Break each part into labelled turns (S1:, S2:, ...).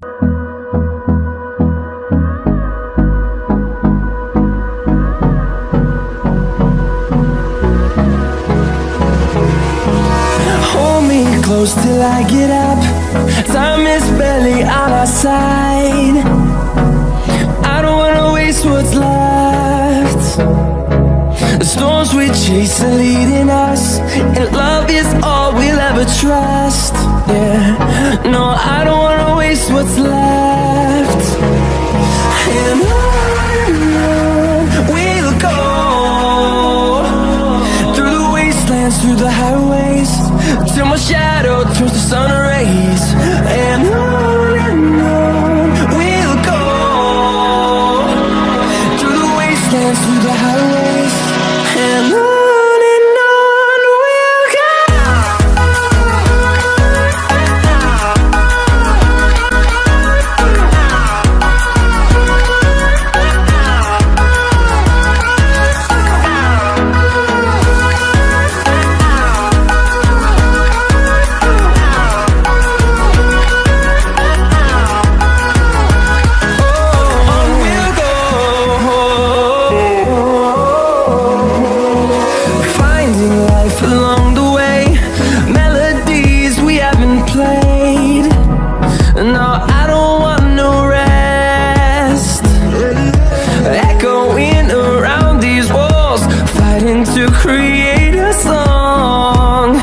S1: Hold me close till I get up. Time is barely on our side. I don't wanna waste what's left. The storms we chase are leading us, and love is all we'll ever trust. Yeah, no, I don't wanna waste what's left. And on we'll go, through the wastelands, through the highways, till my shadow turns to sun rays. And on we'll go, through the wastelands, through the highways, and on. Along the way, melodies we haven't played. No, I don't want no rest. Echoing around these walls, fighting to create a song.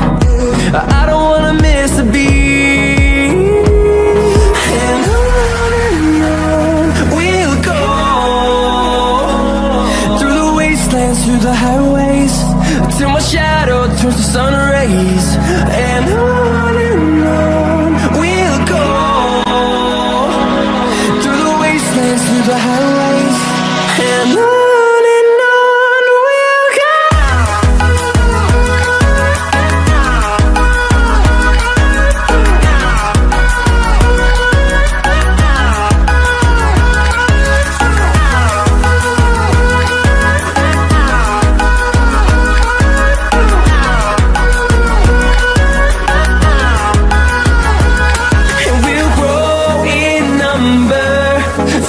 S1: I don't wanna miss a beat. And on we'll go, through the wastelands, through the highways, till my shadow turns to sun rays. And on we'll go, through the wastelands, through the highways, and on we'll go.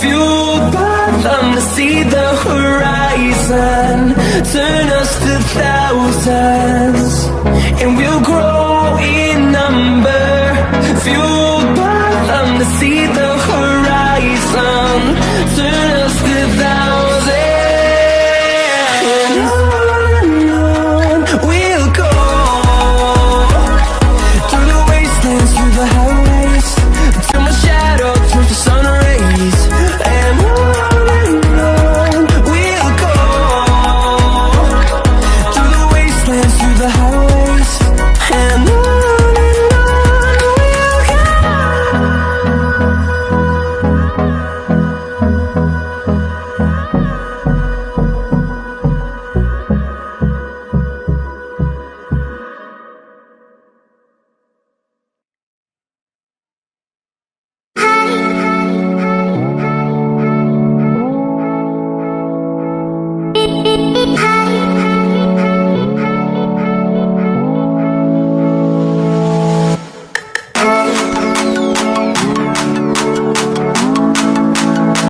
S1: Fueled by them to see the horizon, turn us to thousands, and we'll grow in number. Fueled